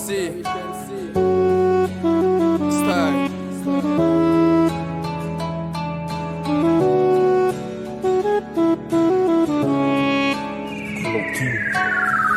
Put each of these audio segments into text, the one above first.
see. Style.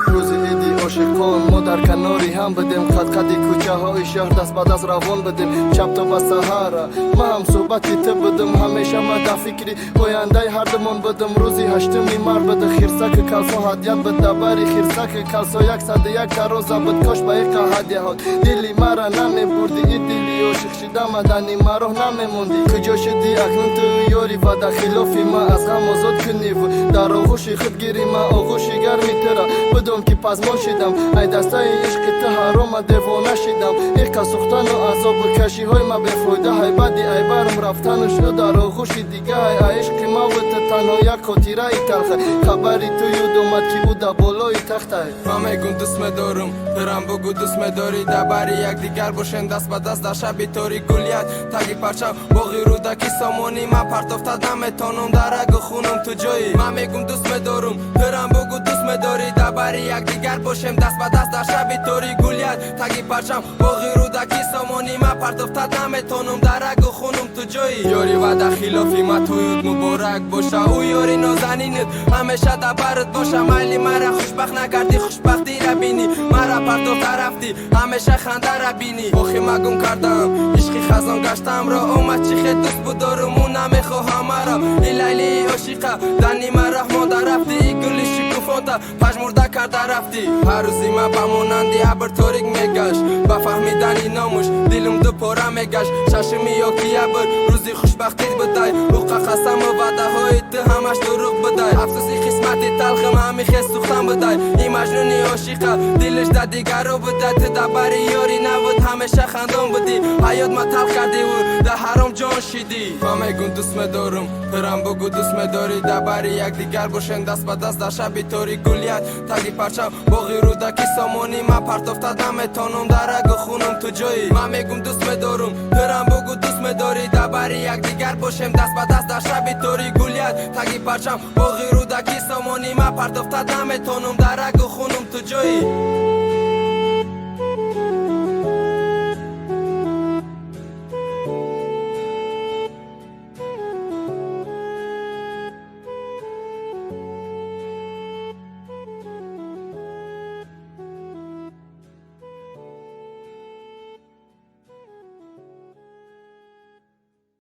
روزی ایدی عاشق کن ما در کناری هم بدیم خط خطی کوچه های شهر دست به دست روان بدیم شب تا به سهر ما هم صحبتی ته بدم همیشه ما در فکری آینده هر دمان بدم روزی هشتمی مر بده خیرسک کلسا هدیت بده بری خیرسک کلسا 101 روزه بد کاش به یک هدیه هات دلی مرا نمی بردی ای دلی عاشق شده مدنی مرا نمیموندی کجا شدی اکنون تو یاری و در خلافی ما از غم آزاد کنی و در آغوش خود گیری ما آغوش گرمی ترا بدم که پزمان شدم ای دستای عشق ته حرام دیوانه شدم یک سوختن و عذاب کشی های ما بفایده های بدی ای برم رفتن شد در آغوش دیگه ای عشق ما و تنها یک خاطره ای تلخه خبری تو یاد اومد که بود در بالای تخته همه گون دوست دارم برم بگو دوست داری دبری یک دیگر باشن دست به دست در شب تاری گلیت تگی پرچم باقی رودکی سامانی من پرت افتادم نمیتونم در اگه خونم تو جایی من میگم دوست دارم برم بگو دوست داری دبری یک دیگر باشم دست به دست در شب تاری گلیت تگی پرچم باقی رودکی سامانی من پرت افتادم نمیتونم در اگه خونم تو جایی یاری و در خلافی ما تویت مبارک باشه او یاری نازنینت همیشه در برت باشه ملی مرا خوشبخت نکردی خوشبختی را بینی مرا پرتو رفتی همیشه خنده را بینی بخی مگم کردم عشقی خزان گشتم را اومد چی خیلی دوست بدارم اون نمیخواهم مرا این لیلی عاشقه دنی من رحمان در رفتی گلی شکوفانتا پژمرده کرده رفتی هر روزی من بمانندی ابر تاریک میگشت با فهمیدنی ناموش دلم دو پاره میگشت چشمی یا کی ابر روزی خوشبختی بدای حقوق قسم و وعده های تو همش دروغ بدای افسوسی قسمتی تلخم همی خیس سوختم بدای این مجنونی عاشقه دلش در دیگر رو بده تو در بری یاری نبود همیشه خندان بودی حیات ما تلخ کردی و در حرام جان شیدی همه گون دوست دارم برم بگو دوست داری در بری یک دیگر باشن دست به دست در شب تاری گلیت تگی پرچم باقی رودکی سامانی من پرت افتادم نمیتونم در اگه خونم تو جایی من میگم دوست دارم برم بگو دوست داری در بری یک دیگر باشم دست به دست در شب تاری گلیت تگی پرچم باقی رودکی سامانی من پرت افتادم نمیتونم در اگه خونم تو جایی